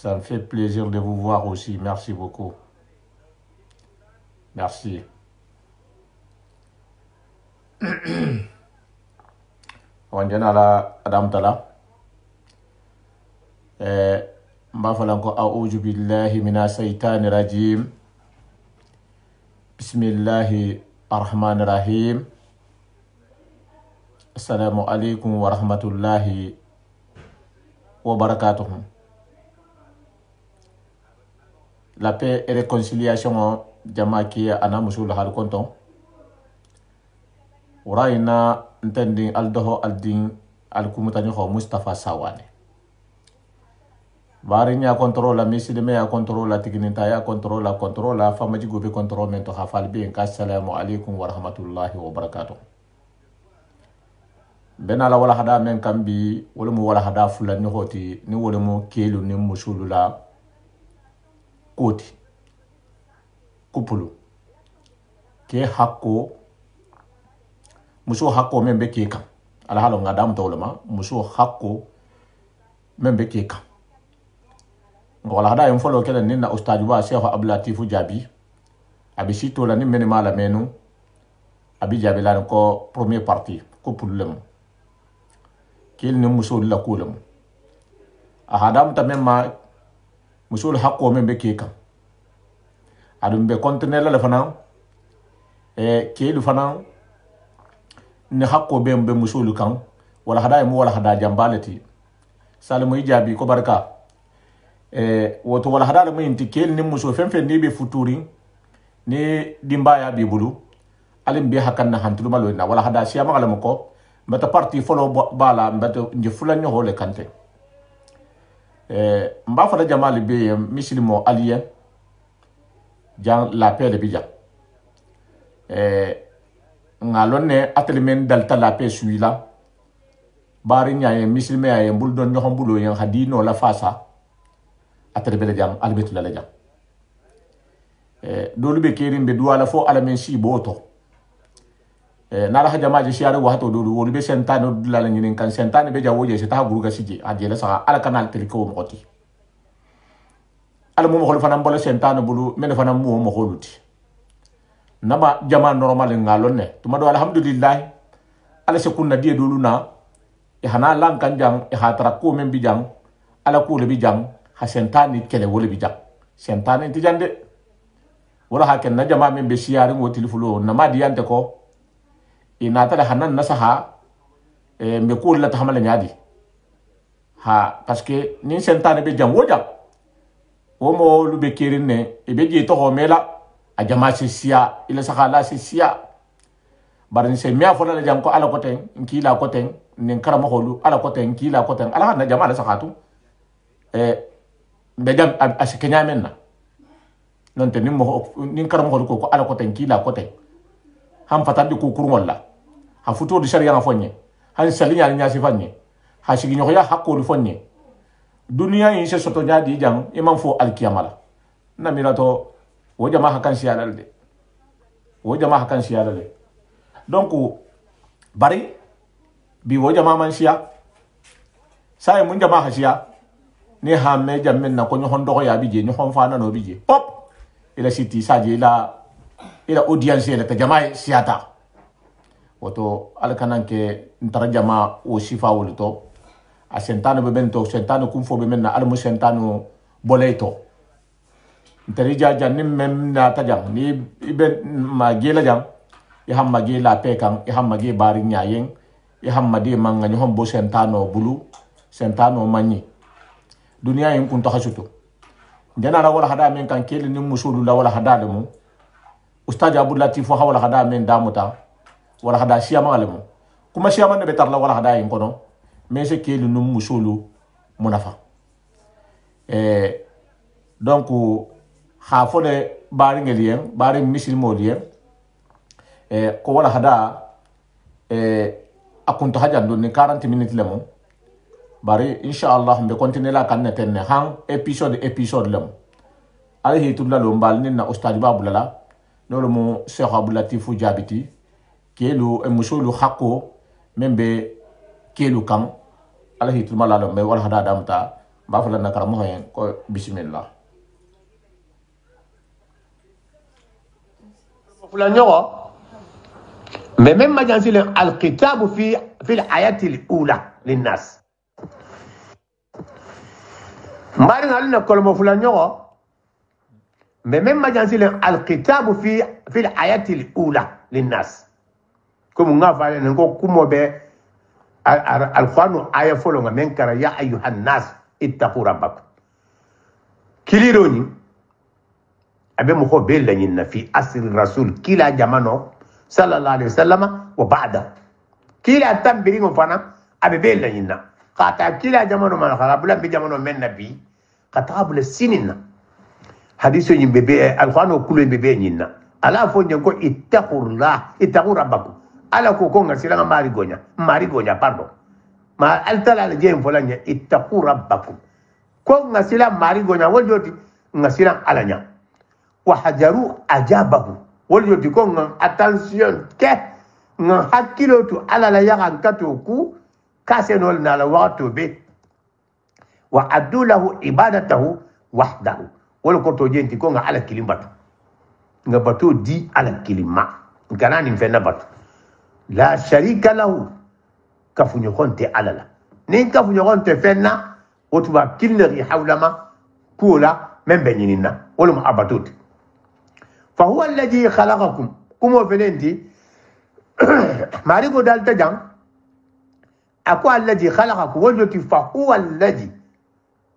Ça me fait plaisir de vous voir aussi. Merci beaucoup. Merci. On dit à Adam Tala. Mbafalanko a'udhu billahi minash shaitani rajim. Bismillahir rahmanir rahim. Assalamu alaikum wa rahmatullahi wa barakatuh. La paix et réconciliation jama qui ana musul hal konton. Uraina ntending aldoho alding alkumutani ho Mustafa Sawane. Varinya controla misilime ya controla tigininta ya controla famaji gobe control mento hafalbi en assalamu alaikum wa rahmatullahi wa barakatuh. Benala wala hada men kambi wala mu wala hada fulani hoti ni wala mu kelu ni musulula koti kupulu ke hakko muso hakko men be ke kan ala halo ngadam tawlama muso hakko men be ke kan wala hada en folo kelen ninna ustaju ba Cheikh Abdulatif Jabi abi sito la ni men mala menu abi jabi la ko premier partie kupulu lem kil ni muso la kulam ahadam tamemma musul hakko men be ke kan adum be conteneur la fana kelu fana ni hakko be musul kan wala hada mu wala hada jambalati salamu ijabi ko barka woto wala hada mu inti kel ni musul fen fen ni be futuri ni dimbaya bi bulu alim be hakan na hantulu malo na wala hada siya magalam ko mbata parti folo bala mbata njifula nyo hole kante mba fada jamali be misilimo alien jan la paix de bija ngalonne atelimen dalta la paix suila bari nyaye misilme ay mbul don nyohom bulo yan hadino la fasa atelbele jam albetu la jam dolu be kerim be duala fo alamen si boto nara ha jamaji shiare wa to dolu wolu be sentane dula la nyinin kan sentane be jawoje se ta guruga sije adjela sa ala kanal teliko mo koti ala mo hol fana mbole sentane bulu men fana mo holuti nama jama normal ngalonne tuma do alhamdulillah ala se kunna die dolu na e hana lan kan jang e hatara ko men bi jang ala ko le bi jang ha sentane kele wole bi jang sentane ti jande wala ha ken na jama men be shiare ngo tilfulo nama diante ko ina tala hanan nasaha me ko la tahamala nyadi ha parce que nin sentane be jam wojam o mo lu be kirine e be je to ho mela a jama ci sia ila sakala ci sia barin se mia fo la jam ko ala ko ten kila ko ten nin karama holu ala ko ten kila ko ten ala na jama la sakatu be jam asikenya menna non te nin karama holu ko ala ko ten kila ko ten ham fatandi ko kurmolla ha futo di sharia fonye han salinya nya sifanye ha shigi nyoya hakko lu fonye dunia yin se soto nya di jang imam fo alkiyamala na mirato wo jama hakan siyalal de wo jama hakan siyalal de donc bari bi wo jama man siya sai mun jama ha siya ni ha me jamen na ko nyohon do ya bije nyohon fa na no bije pop ila siti saje ila audience ila ta jama siyata woto alkanan ke ntara jama o sifa wolto a sentano be bento sentano kum fo be menna almu sentano boleto ntari jaja nim mem na tajam ni ibe magela jam e ham magela pekan e ham magi bari nyayen e ham madi manga ni hombo sentano bulu sentano manyi dunia yin kun to hasuto ndena la wala hada men kan kele ni musulu la wala hada mu ustad Abdulatif fo hawala hada men damuta wala hada siyama alemu kuma siyama ne betar la wala hada yin kono mais c'est que le nom musulu munafa donc ha fo de bari ngelien bari misil modien ko wala hada akunto hajando ni 40 minutes lemo bari inshallah mbe continuer la kan tenne han episode lemo ala hitullah lo mbal ni na ustad babulala nolo mo Cheikh Abdulatif Jabiti kelu musulu hakko membe kelu kan ala hitul malalo me wala hada damta bafala na karamo hen ko bismillah fulan yogo mais même ma jansi al kitab fi al ayati al ula linnas mbari ngalina kolmo fulan yogo mais même ma jansi al kitab fi al ayati al ula linnas comme nga fale ngo kumo be al qur'an aya folo nga men kara ya ayuhan nas ittaqu rabbakum kilironi abe mo ko be lañin fi asri rasul kila jamano sallallahu alaihi wasallam wa ba'da kila tambiri ngo fana abe be lañin kata kila jamano man khala bula be jamano men nabi kata bula sinina hadiso yimbe be alquran kullu be be nyinna ala fo nyen ko ittaqu rabbakum ala ko ko ngasila mari gonya pardon ma altala le jem folanya ittaqu rabbakum ko ngasila mari gonya woljoti ngasila alanya wa hajaru ajabahu woljoti ko attention ke hakilo tu ala la yagan katuku kasenol na la waqtu be wa adulahu ibadatahu wahdahu wol ko to jenti ko ala kilimbatu nga batu di ala kilima ganani fenna batu la sharika lahu kafunyo konte alala nin kafunyo konte fenna otuba kilneri hawlama kula membe nyinina wala abatut fa huwa alladhi khalaqakum kumo felendi marigo dalta jang akwa alladhi khalaqakum wajoti fa huwa alladhi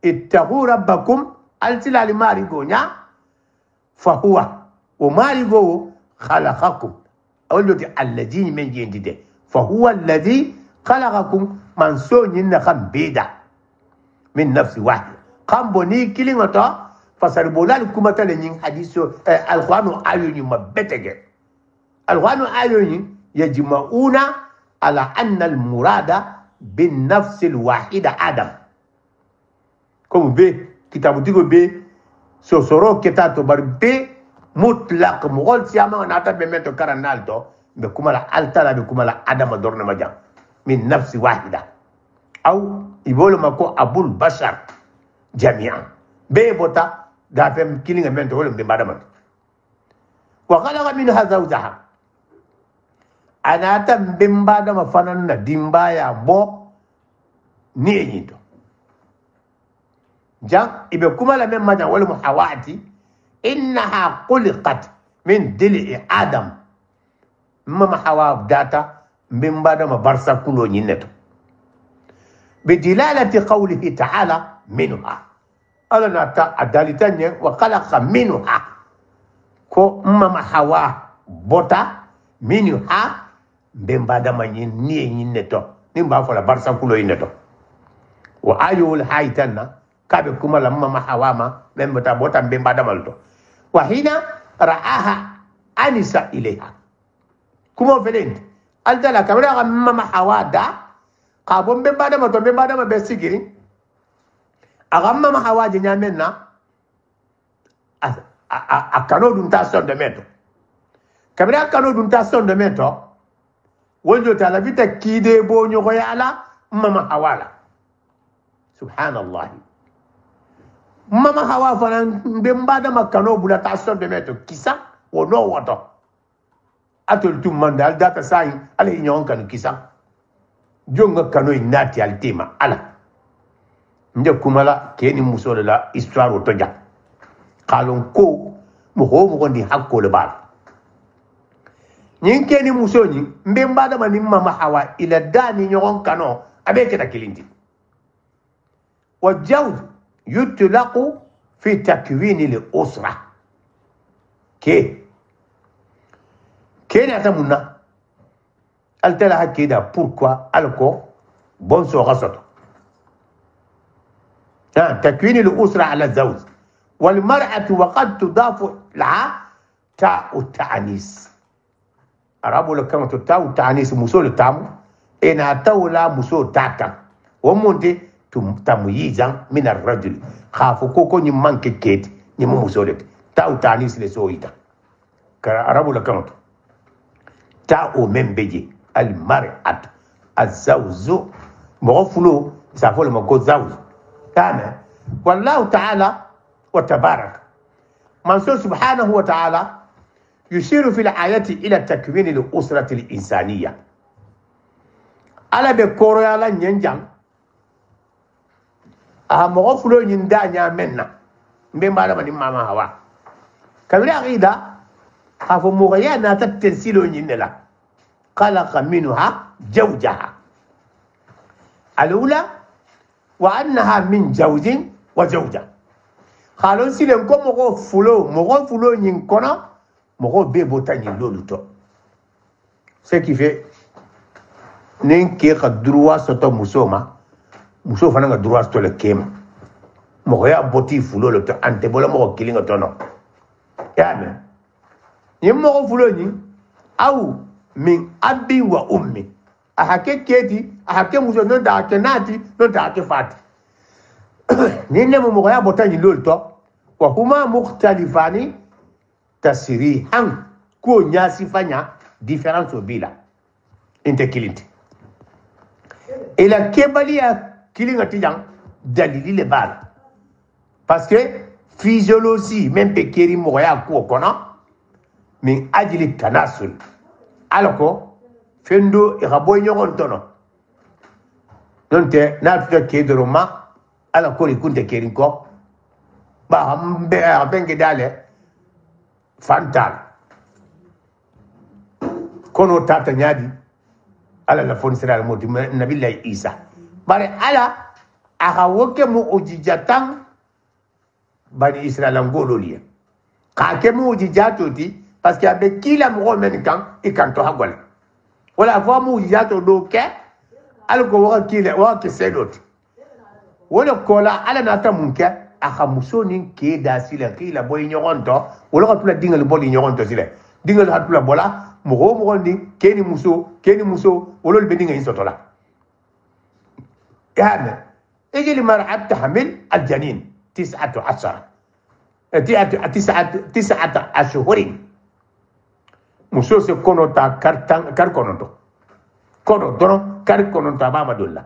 ittaqu rabbakum altilali marigo nya fa huwa wa marigo khalaqakum أولد الذين من جندده فهو الذي خلقكم من سون خم بيدا من نفس واحد قام بني كلمة فسربولا لكم تلين حديث القرآن آيوني مبتجة القرآن آيوني يجمعون على أن المراد بالنفس الواحدة آدم كم بي كتاب تيجو بي سوسورو كتاب تبر بي mutlaq mugol siyama nata be meto karanalto be kumala altala be kumala adama dorna majam min nafsi wahida aw ibolo mako abul bashar jami'an be bota da fem kilinga mento wala be badama wa khalaqa minha zawjaha anata be badama fananna dimbaya bo ni enyito jam ibe kumala men majam wala muhawati إنها خلقت من ضلع آدم مما حوا داتا من بعد ما برسا كله نينتو بدلالة قوله تعالى منها ألا نتا الدالتان وخلق منها كو مما حوا بوتا منها من بعد ما نينتو نمبا فلا برسا كله نينتو وآيو الحايتنا كابي كما لما حوا ما من بوتا من بعد ما لتو وحين رآها أنس إليها كما فلنت قلت لك كما مما حوادا قابون بمبادا ما بمبادا ما بسيجري أغم مما حوادا نعملنا أكانو دون تاسون دميتو كما أكانو دون تاسون دميتو وجو تلافيتا كيدي بونيو غيالا مما حوالا سبحان الله mama hawa fana mbembada makano bula tasson de meto kisa wono wato atol tum mandal data sai ala nyon kan kisa jonga kano inati altima ala nde kumala keni musole la histoire o toja kalon ko mo ho mo gondi hakko le bal nyin keni musoni mbembada mani mama hawa ila dani nyon kano abe keta kilindi wa jawz يطلق في تكوين الأسرة كي نعتمنا قلت لها كده pourquoi الكو بونسو غصته تكوين الأسرة على الزوج والمرأة وقد تضاف لها تاء التعنيس أرابو لكما تاء التعنيس مسول تامو إن تولى مسول تاكا ومونتي تمييزا من الرجل خافو كوكو نمان كيت نمو مسولت تاو تانيس لسويتا كارابو لكانت تاو من بيجي المرأة الزوج مغفلو سافول مكو زوج تمام والله تعالى وتبارك منصور سبحانه وتعالى يشير في الآيات إلى تكوين الأسرة الإنسانية على بكوريا لا نينجان مغفلو يندا نيامنا بما لما ماما هوا كبيرا غيدا خافو مغيا ناتا تنسيلو ينلا خلق منها زوجها الأولى وأنها من زوج وزوجة خالون سيلن كو مغو فلو ينكونا مغو بيبو تاني لولوتو ce qui fait nen ke ka droit soto musoma muso fana nga droit soto le kema mo ya boti fulo le to ante bola mo kilinga tono ya me ni mo fulo ni au min abi wa ummi ahake keti ahake muso no da kenati no da ke fati ni ne mo ya botani lolto wa huma mukhtalifani tasrihan ko nyasi fanya différence bila inte kilinti ila kebalia kilinga tijang dalili le bal parce que physiologie même pe keri mo ya ko kona min ajli tanasul alako fendo e raboy nyogon tono donte na tuta kedoro ma ala ko ri kunte kerin ko ba hambe abenge dale fantal kono tata nyadi ala la fon sira moti nabillahi isa bare ala aga woke mu ujijatan bani israel ngololiya ka ke mu ujijato ti parce que abe kila mo men kan ikanto hagol wala vo mu ujijato do ke algo wa kila wa ke sedot wala kola ala nata munke aga musoni ke da sila kila boy nyogonto wala ko tula dingal boli nyogonto sila dingal hatula bola mo ndi keni muso wolol be dinga insotola يعني اجي المرأة تحمل الجنين 19 أشهر muso se kono ta kar kono dono kar kono ta baba dolla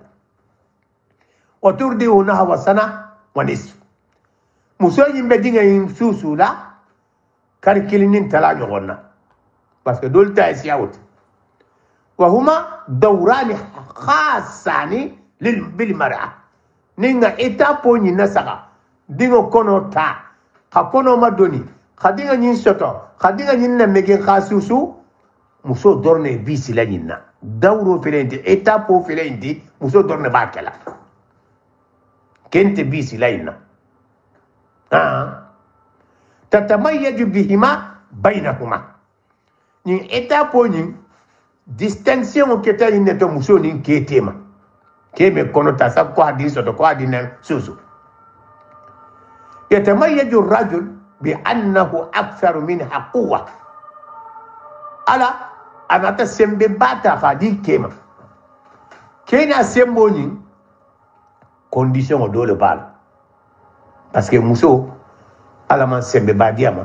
oturdi una hawa sana wa nisf muso yimbe dinga yin susula kar kilinin tala nyogonna parce que dolta esiawut wa huma dawran khassani bil mar'a ninga etapo ni nasaka dingo kono ta kakono madoni khadinga nyin soto khadinga nyin na mege khasusu muso dorne bisi la nyinna dawro felenti etapo felenti muso dorne bakela kente bisi la nyinna tatamayyaju bihima bainahuma ni etapo ni distinction keta yinne to muso ni ketema keme kono ta sa ko hadin soto ko hadin susu يتميز الرجل بأنه أكثر منها قوة ألا أنا تسمى باتا فادي كيما كينا سموني كونديشن دول بال باسكو موسو ألا ما سمى بادياما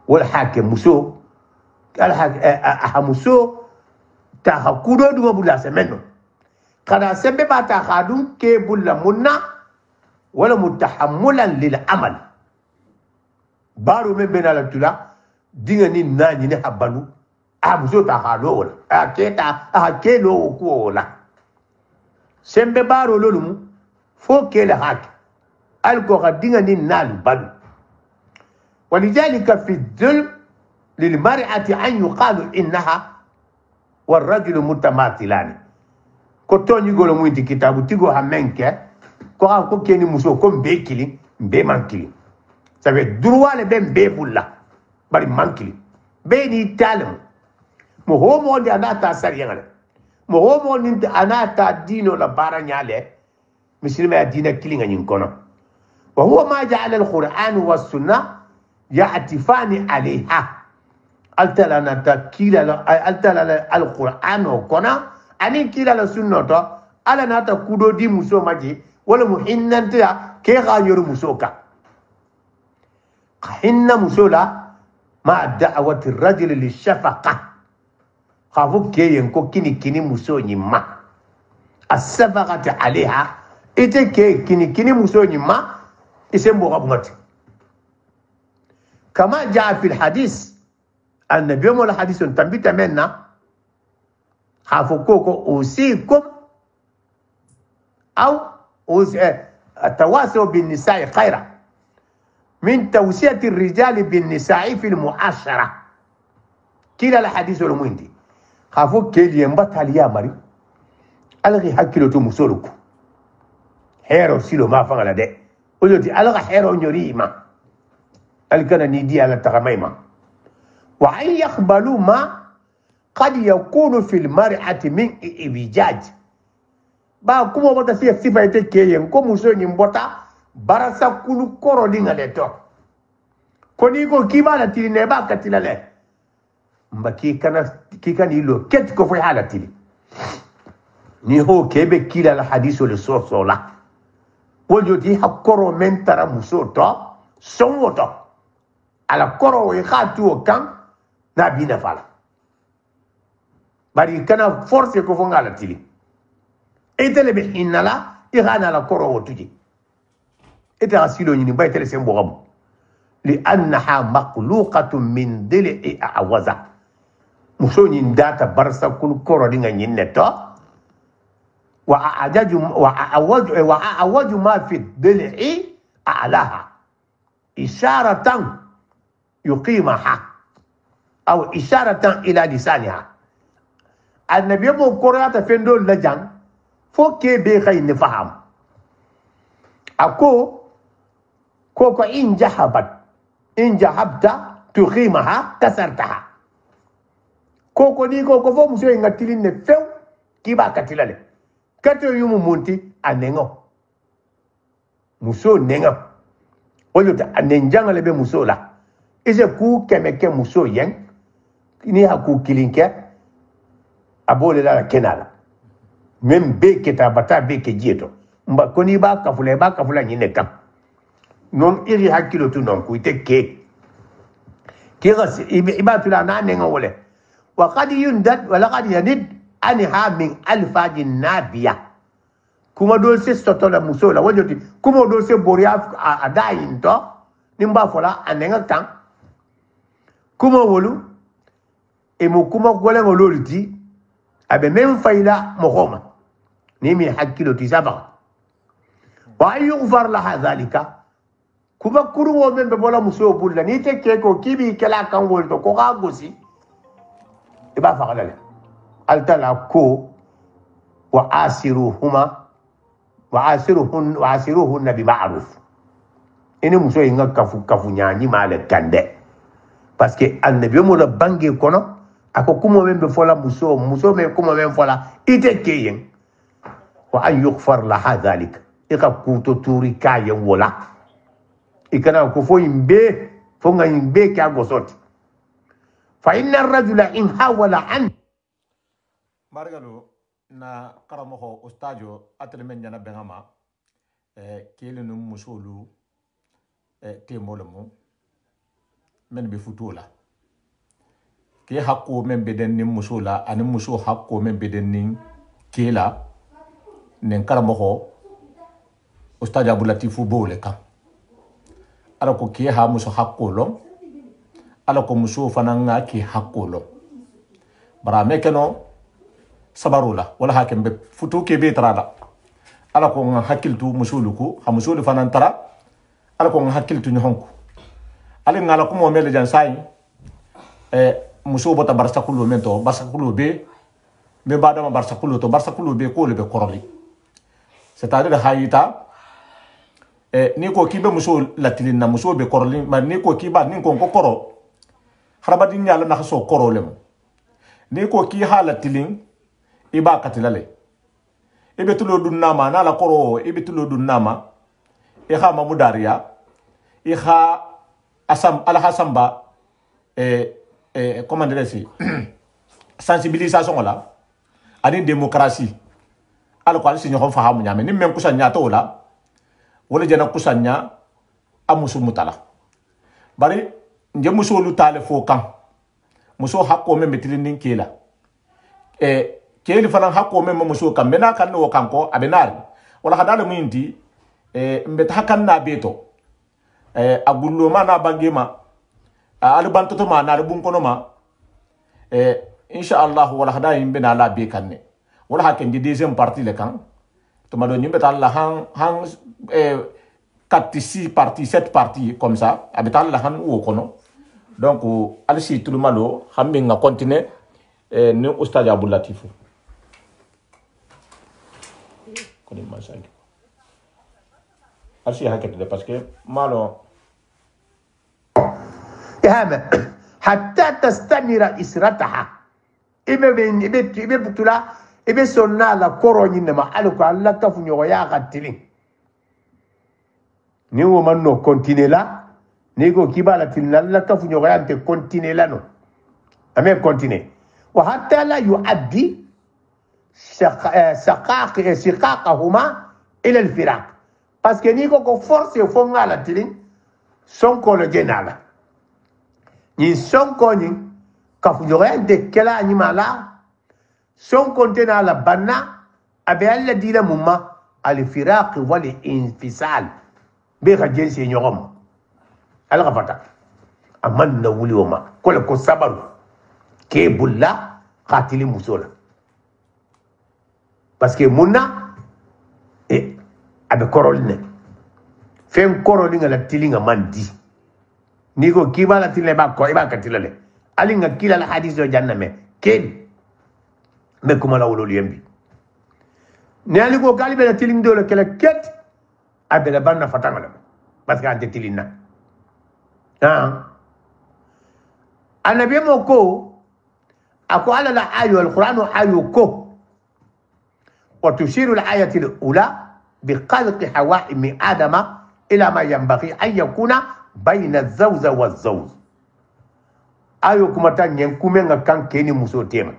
والحاكم موسو الحاكم موسو تا كودو دو بولا سمنو كدا سمى باتا خادون كي بولا منا ولا متحملا للعمل بارو من بين التلا ديني ناني نحبلو ابزو تاخالو ولا اكيتا اكيلو كولا سمبه بارو لولم فو كيل هاك الكو ديني نال بل ولذلك في الظلم للمرأة أن يقال إنها والرجل متماثلان كتوني يقولوا موينتي كتابو تيغو همنك ko keni muso ko mbe kili mbe mankili ça veut droit le ben be bulla bari mankili be ni talem mo ho mo ndi anata sari ngale mo ho mo ndi anata dino la bara nyale muslima ya dina kili ngani kono wa huwa ma ja'ala al-Qur'an was sunnah ya'tifani 'alayha altala nata kila altala al-Qur'an kona ani kila la sunna to ala nata kudo di muso maji wala muhinnanta ke ganyor musoka hinna musola ma da'wati ar-rajul lishafaqa khafu ke yen ko kini muso nyima as-safaqati 'alayha ite ke kini muso nyima isembo gabngati kama jaa fil hadith النبي مولا حديث تنبيت منا حافظوكو أوصيكم أو التواصل بالنساء خيرا من توصية الرجال بالنساء في المعاشرة كلا الحديث المهندي حافظ كيلي ينبطل يا مري ألغي حكيلو تمسولك هيرو سيلو ما فعل ده ولدي ألغي هيرو نيريما ألغي نيدي على تغميما وأن يقبلوا ما قد يكون في المرأة من إبجاج با كومو بتا سي سيفايتي كيين كو موسو نيمبوتا باراسا كولو كورو لينغا لتو كوني كو كيبا لا تيلي نيبا كاتيلا لي مبا كي كان يلو كيت كو في حاله تيلي ني هو كيبي كيلا الحديث للصوص لا وجودي حكورو من ترى موسو تو سوموتو على كورو يخاتو كان نابينا فالا bari kana force ko fonga la tili etele be hinala igana la koro wotuji eta asilo nyini bay tele sembo gam li annaha maqluqatun min dil'i awaza muso nyin data barsa kul koro dinga nyinne to wa awaju ma fi dil'i a'laha isharatan yuqimaha أو إشارة إلى لسانها النبي يبو كوريات فندو لجان فوكي بيخي نفهم أكو كوكو إن جحبت تخيمها كسرتها كوكو ني كوكو فو مسيو ينغتلي نفو كيبا كتلالي كتو يومو مونتي أنينغو مسو نينغو ويوتا أنينجان لبي مسو لا إذا كو كمكي مسو ين ni haku kilinke abole la kenala mem be keta bata be ke jieto mba koni ba kafula nyine kam non iri hakilo tu non ku ite ke gas ibatu la nane ngole wa qad yundad wa laqad yanid anha min alfajin nabiya kuma do se sotola musola wajoti kuma do se boria adayin to nimba fola anenga kan kuma wolu e mo kuma gole ngoloriti abe men fayla mohoma ni mi hakilo ti saba wa yughfar laha dhalika kuma kuru wo men be bola muso bulla ni te ke ko kibi kala kan wolto ko ga gosi e ba fa galale altala ko wa asiruhunna bi ma'ruf ene muso inga kafu nyaani male kande parce que annabi mo la bangi kono ako kumo men be fola muso men kumo men fola ite keyen wa an yughfar laha dhalik ika kuto turi kayen wala ikana ko fo imbe fo nga imbe ka gosoti fa inna ar-rajula in hawala an margalo na karamo ustajo atel men nyana bengama kele no musolu temolomo men be futola ke hakko men be den nim musula ani muso hakko men be den nin kela nen karamo ustaja bulatifu bole kan ala ko ke ha muso hakko lo ala ko muso fananga ke hakko lo bara mekeno sabarula wala hakembe futu ke be trada ala ko hakiltu musuluku ha musulu fanantara ala ko hakiltu ni honko ale ngala ko mo mele jan sai muso bota barsakulu mento barsakulu be bada ma barsakulu to barsakulu be ko le be koroli c'est-à-dire hayita ni ko kibe muso latilin na muso be koroli ma ni ko kiba ni ko koro harabadin yalla na so korolem ni ko ki halatilin iba katilale ibe tulo dunnama na la koro ibe tulo dunnama e ha mamudariya e ha asam ala hasamba comment dire sensibilisation la ani démocratie ala ko alisi ñoo fahamu ñame ni men kusanya to la wala jana kusanya amusu mutala bari nje muso lu tale fo kan muso hakko men betilin nin kela keli fanan hakko men muso kan bena kan no kan ko abenar wala hadala muindi mbet hakanna beto agullo ma na bangema al bantoto ma na bun kono ma insha Allah wala hada yimbe na la be kanne wala haken di deuxième partie le kan to ma do yimbe tan la han 4 6 parties 7 parties comme ça abitan la han wo kono donc al si tout malo hambe nga continuer ni ustad Abdou Latif ko ni ma sangi al si hakete parce que malo إهامة حتى تستمر إسرتها إبه بطلا إبه سنة لكوروني نما ألوكو الله كفني ويا غتلين نيو منو كونتيني لا نيغو كيبالا تلنا الله كفني ويا أنت كونتيني لا نو أمي كونتيني وحتى لا يؤدي شقاقهما إلى الفراق parce que نيغو كو فورس يفونغا لا تلين سونكو لجينالا ni sonko ni kafujoren de kala ni mala sonko tena la banna abe alla dila mumma al firaq wal infisal be khajen se nyorom al ghafata amanna wuli wama kole ko sabaru ke bulla qatili musola parce que munna e abe korolne fen korolinga la tilinga mandi niko kibala tile ba ko iba katilale ali nga kila la hadith do janname ken me kuma la wolo yembi ne ali ko galibe la tiling do le kala ket abela banna fatanga la parce que ante tilina annabi mo ko ako ala la ayu alquran ayu ko wa tushiru alayati alula biqalqi hawaimi adama ila ma yanbaghi an yakuna bayna zawza wa zawz ayo kumata nyen kumenga kankeni muso tema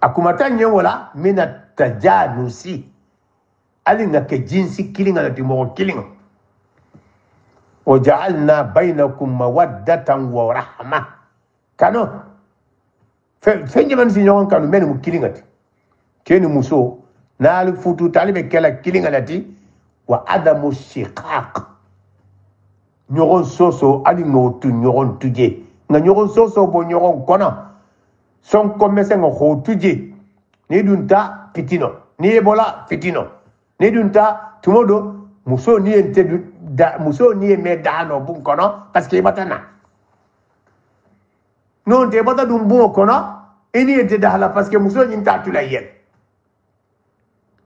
akumata nyen wala mina tajanusi ali nga ke jinsi kilinga lati mo kilinga wa ja'alna bainakum mawaddatan wa rahma kano fenje man si nyon kanu men mu kilinga ti keni muso na futu talibe kala kilinga lati wa adamu shiqaq nyoron soso ali ngotu nyoron tuje nga nyoron soso bo nyoron kona son komese ngo tuje ni dunta fitino ni ebola fitino ni dunta tumodo muso ni ente da muso ni me dano bun kono parce que batana non te bata dum bu kono eni ente da parce que muso ni ta tula yen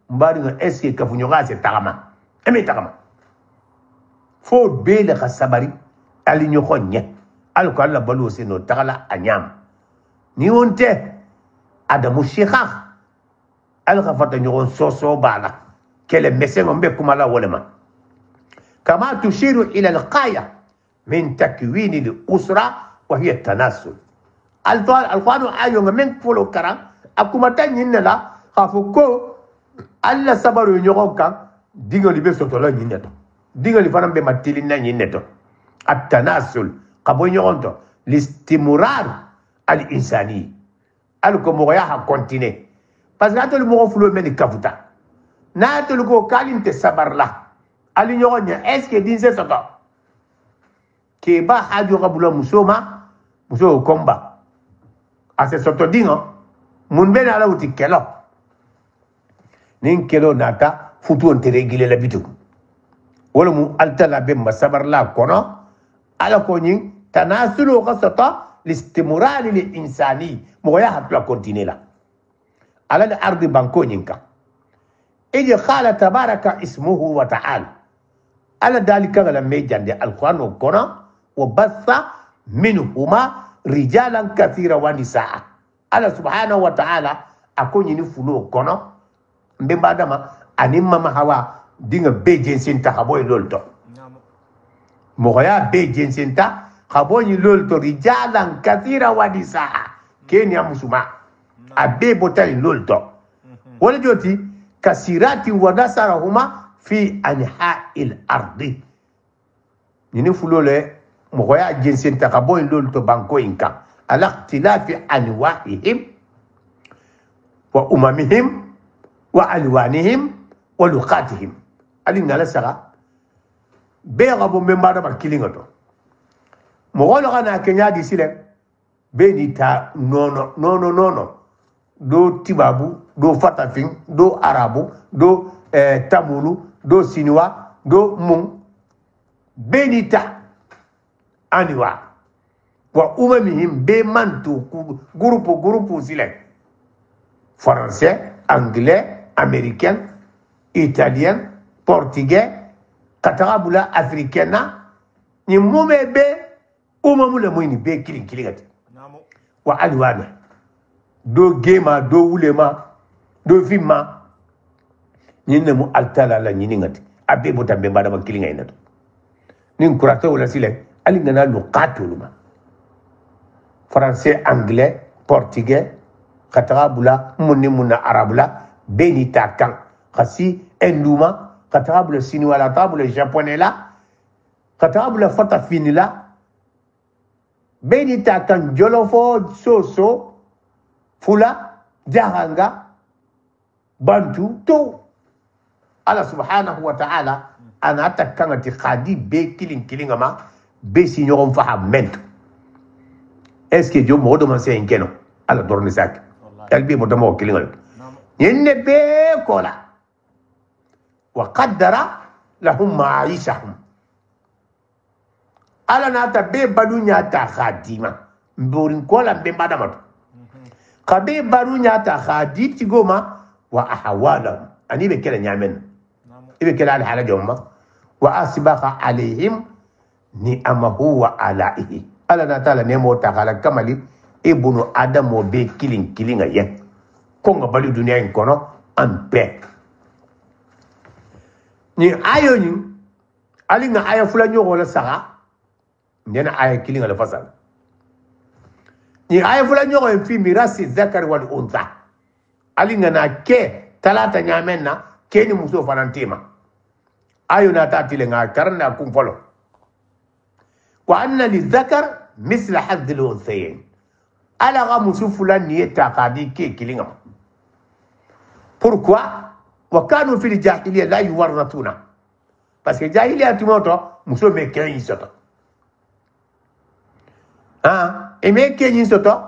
mbari nga eske ka funyoga se tagama emi tagama fo bele khasabari ali nyokhonya alko alla balu sino tagala anyam ni wonte adamu shekha al khafata nyon soso bala kele mesengo mbe kumala wolema kama tushiru ila alqaya min takwin al-usra wa hiya at-tanassul al-qur'an ayo men folo kara akumata nyinela khafuko alla sabaru nyoka digali be sotola nyineto digali fana be matilina nyineto at-tanassul qabo nyonto l'istimrar al-insani alko moya ha continue parce que atol mo fulo men kafuta na atol ko kalinte sabarla ali nyonya est-ce que dinse soto ke ba hajo kabula musoma muso komba ase soto dingo mun ben ala uti kelo nin kelo nata futu on teregile la bitu wala mu altala be masabarla kono ala ko nyin tanasulu qasata l'istimrar l'insani mo ya hatla continue la على الأرض بانكونينكا إذا قال تبارك اسمه وتعالى على ذلك لما يجند القرآن والقرآن وبث منهما رجالا كثيرا ونساء على سبحانه وتعالى أكون ينفلو القرآن بمبادما أنما ما هو دين بيجين سنتا خبوي لولتو مغيا بيجين سنتا خبوي لولتو رجالا كثيرا ونساء كينيا مسلمة abe botali lolto wala joti kasirati wa nasarahuma fi anha'il ardi nini fulole moya jinsin takaboy lolto banko inka ala ikhtilafi anwa'ihim wa umamihim wa alwanihim wa luqatihim ali ngala saga be gabo memba da bakilinga to mo wala kana kenya di sile be ni ta no do tibabu do fatafin do arabu do tamulu do sinwa do mun be ni ta aniwa wa umamihim be mantu groupe sile français anglais américain italien portugais katarabula africaine ni mume be umamule moyni be kilingati wa alwana do gema do wulema do fimma nyinne mu altala la nyini ngati abe bota be bada kilinga inato nin kurata wala sile ali ngana luqatuluma français anglais portugais katarabula munna arabula beni takan kasi enduma katarabula sini wala tabula japonais la katarabula fata finila beni takan jolofo soso fula jahanga bantu to Allah subhanahu wa ta'ala ana takangati khadi be kilinga ma be signoron fahamento est-ce que Dieu mo do man c'est nkeno ala dorni sak kalbi mo do mo kilinga yenne be kola wa qaddara lahum ma'ishahum ala nata be badunya ta khadima mborin kola be badamato kabe barunya ta khaditi goma wa ahwala ani be kala nyamen ibe kala al hala jomma wa asbaqa alaihim ni amahu wa alaihi ala na taala nemo ta kala kamali ibnu adam mo be kilinga yen ko nga bali dunia en kono en paix ni ayo ni ali nga aya fula nyogo la saga ndena aya kilinga la fasal ni aya fula nyogo en fi mirasi zakar wal untha ali nga na ke talata nyamenna ke ni muso fanantima ayo na tatile nga karna kum folo wa anna lizakar misla hadd al unthayn ala ga muso fulan ni takadi ke kilinga pourquoi wa kanu fil jahiliya la yuwarratuna parce que jahiliya tumoto muso me kenyi soto e me kenyi soto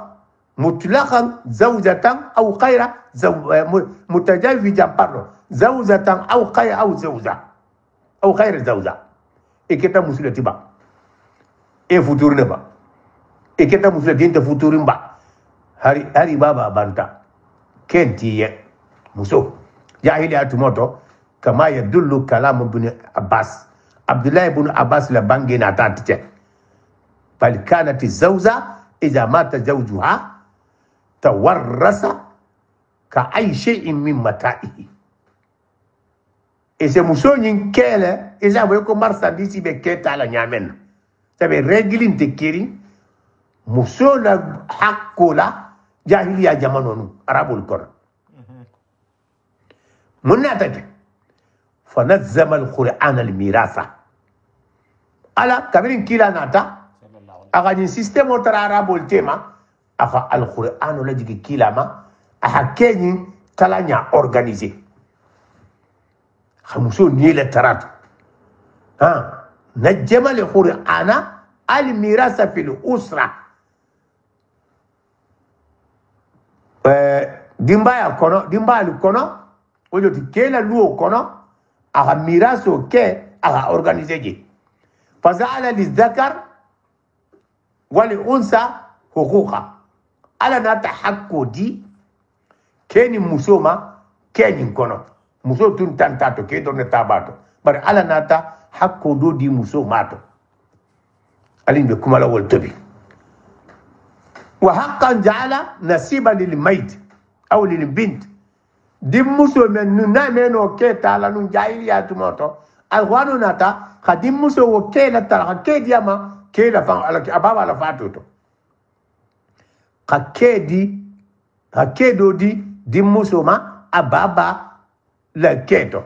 mutlaqan zawjatan aw khayra mutajawija parlo zawjatan aw khayra aw zawja aw khayra zawja e keta musule tiba e futurne ba e keta musule dinta futurin ba hari baba banta kentiye muso jahiliya tumoto kama yadullu kalam ibn Abbas Abdullah ibn Abbas la bangi na tatite bal kanat zawza idha mata zawjuha tawarrasa ka ay shay'in min mata'ihi ese muso nyin kele esa boy ko marchandise be keta la nyamen sabe reglin te kiri muso la hakula jahiliya jamanonu arabul qur'an مناتك فنظم القرآن الميراثة على كبيرين كلا ناتا أغاني سيستم وترارا بولتما أغا القرآن لجي كلا ما أغا كيني تلانيا أورغانيزي خمسون نيلة ترات نجم القرآن الميراثة في الأسرة ديمبايا كونو ojo ti kela luo kono aga miraso ke aga organiser ji fazala lizakar wal unsa huquqa ala na tahakko di keni musoma keni kono muso tun tantato ke donne tabato bar ala na ta hakko do di muso mato alin be kuma la wol tobi wa haqqan ja'ala nasiba lil mayt aw lil bint dim muso men na meno ke tala nun jahiliya tumoto alwanu nata khadim muso wo ke la tala ke diama ke la fa ala ababa la fatuto hakedo di dim muso ma ababa la keto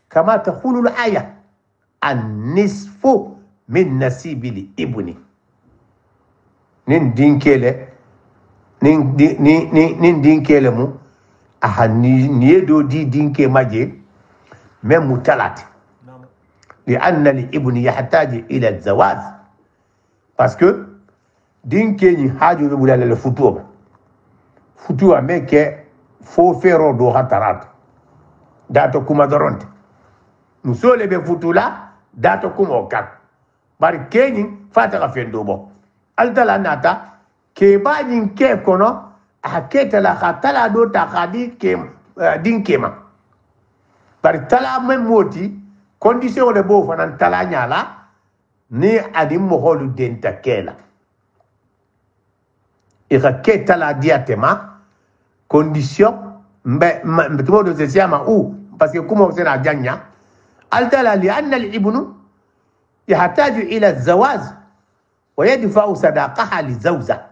kama taqulu al aya an-nisfu min nasibi li ibni nin dinkele mu aha niye do di dinke maje même mutalati لأن الابن يحتاج إلى الزواج parce que din keni hajo be bulala le futuwa meke fo fero do hatarat dato kuma doronte musole be futula dato kuma kak bari keni fata ka fendo bo altala nata ke bajin ke kono haketa la khatala do ta khadi ke din kema bari tala men moti condition de bo fanan tala nyala ni adi mo holu den takela ira ke tala diatema condition mbe to do se siama ou parce que comme on sait la janya altala li anna al ibnu يحتاج إلى الزواج ويدفع صداقها لزوجة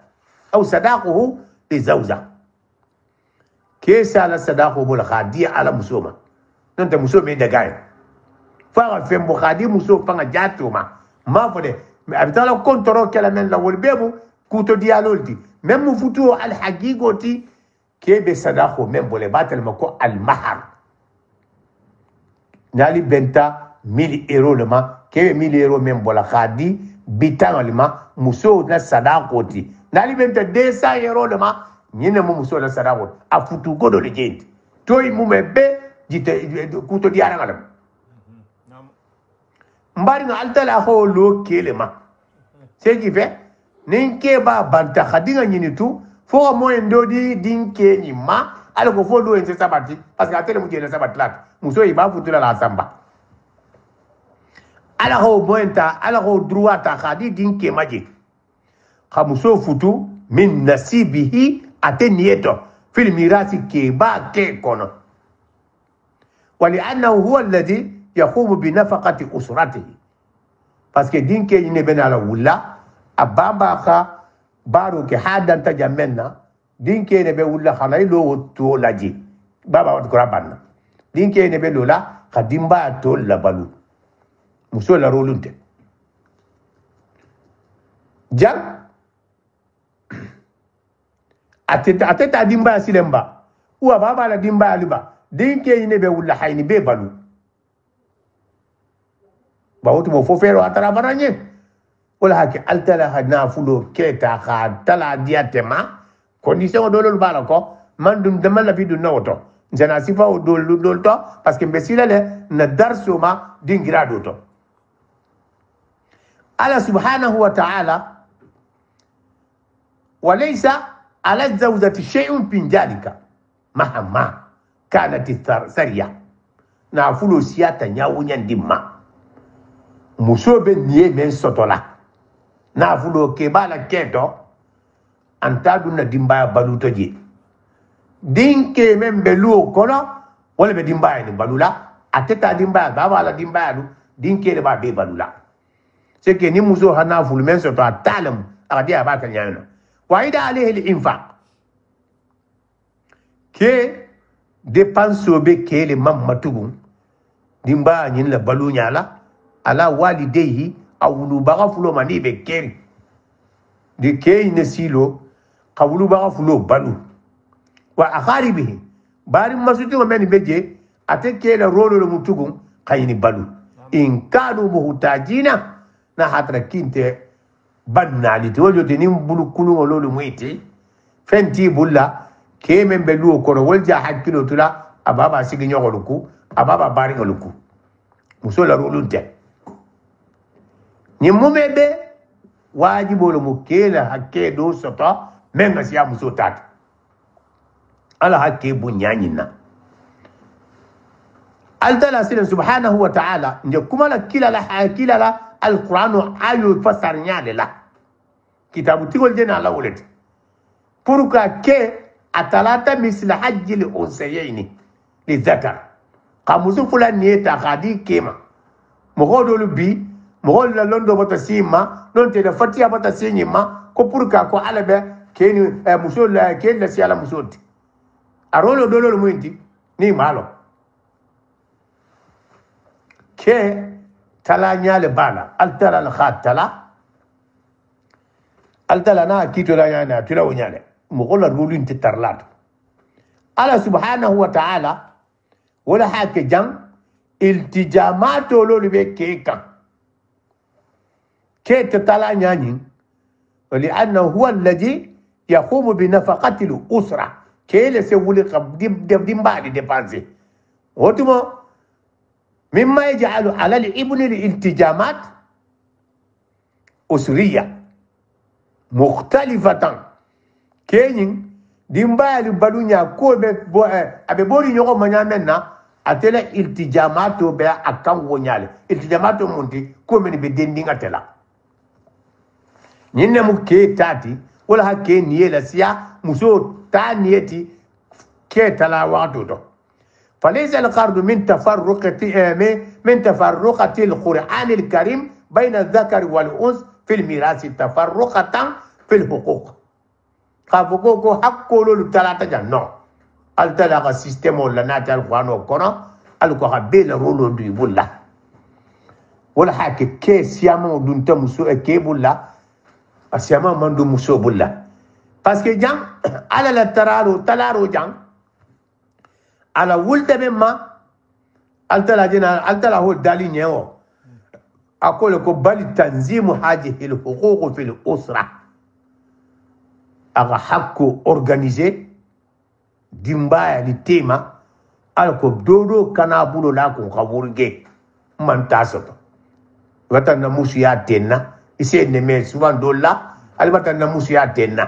أو صداقه لزوجة كيس على صداقه بالخادية على مسومة ننت مسومة دقائق فاغا في مخادي مسومة فاغا جاتوما ما فده أبتالا كنترول كلامين لول بيبو كوتو ديالولتي مم مفتوه الحقيقة كي بصداقه مم بولي باتل مكو المحر نالي بنتا 1000 euros لما كي 1000 euros مم بولا خادي بيتان لما مسو نا صداقوتي نالي بنتا 200 euros لما نينا مسو نا صداقوت افتو كودو لجيت توي مومبي جيت كوتو ديانا غلم mbari nga altala ho lo kelema seki fe ninke ba banta khadinga nyini tu fo mo ndodi dinke ni ma ala ko fo lo en sabati parce que atele mu jena sabati lat muso iba futula la samba ala ho boenta ala ho droita khadi dinke maji khamuso futu min nasibihi atenieto fil mirasi ke ba ke kono wali annahu huwa alladhi يقوم بنفقة أسرته parce que din ke ne bena la wula abamba kha baro ke hadan ta jamenna din ke ne be wula khana ilo to laji baba wat ko rabanna din ke ne be lola khadimba to la balu muso la rolunte jang ateta dimba silemba uwa baba la dimba aliba din ke ne be wula hayni be balu bawotu mo fofero atara baranye wala hake altala hadna fulo keta kha tala diatema condition dolol bala ko mandum demal la bidu nawoto jana sifa o dol to parce que mbesila le na darsuma dingrado to ala subhanahu wa ta'ala walaysa ala zawjati shay'un min jalika mahama kanat sariya na fulo siata nyawunyan dimma muso be niye men sotola na fulo ke bala keto antadu na dimba baluto je dinke men belu kono wala be dimba ni balula ateta dimba baba la dimba lu dinke le ba be balula c'est que ni muso hana fulo men soto atalam akadi aba kan yana wa ida alayhi al-infaq ke dépense be ke le mamatugu dimba nyin la balu nyala ala walidayhi awulu baga fulo mani be keri de kei ne silo qawulu baga fulo balu wa akharibihi bari masuti ko meni beje ate kela rolo lo mutugun kayni balu in kanu muhtajina na hatra kinte banna li to jote nim bulu kulu lolo muiti fenti bulla ke men belu ko ro walja hakilo tula ababa sigi nyogoluku ababa bari ngoluku musola rolunte ni mumebe wajibo lo mukela hakke do sota menga siya musotat ala hakke bunyanyina altala sila subhanahu wa ta'ala nje kuma la kila la alquranu ayu fasar nyale la kitabu tigol jena la wolet pourka ke atalata misla hajji li unsayaini li zakar qamusu fulani ta khadi kema mogodolu bi mogol la londo bata sima non te da fatia bata sinyima ko pourka ko alabe keni muso la ken la siala musoti arolo dolo muindi ni malo ke tala nyale bala altala al khatala altala na kito la yana tula wonyale mogol la rulun te tarlat ala subhanahu wa ta'ala wala hake jang التجامات لولو بكيكا كي تطلع نانين ولأنه هو الذي يقوم بنفقة الأسرة كي لسولي دم بعد ديبانسي وتما مما يجعل على الابن الالتجامات أسرية مختلفة كينين دمبالي بدونيا كو أبي بوري نيوكو منيامنا أتلا التجاماتو بيا أكام ونيالي التجاماتو مونتي كو مني بدندين أتلا نينمو كي تاتي ولا هكي نيلا سيا مسو تانيتي كي تلا وقتو دو فليس القرض من تفرقة القرآن الكريم بين الذكر والأنثى في الميراث تفرقة في الحقوق كافوكو حقو لولو تلاتا جان نو التلاقى سيستم ولا ناتا القرآن كنا القرآن بيل رولو دي بولا ولا حكي كي سياما دونتا مسو كي بولا سياما مندو مسو بولا باسكو جان على لا تلارو جان على ولد مما التلا جنا التلا هو دالي نيو أقول لكم بل تنظيم هذه الحقوق في الأسرة أغا حقو أورغانيزي ديمبايا للتيمة ألكو دودو كنابولو لاكو خبورجي من تاسطو وطن موسيا تينا إسي نمي سوان دولا الوطن موسيا تينا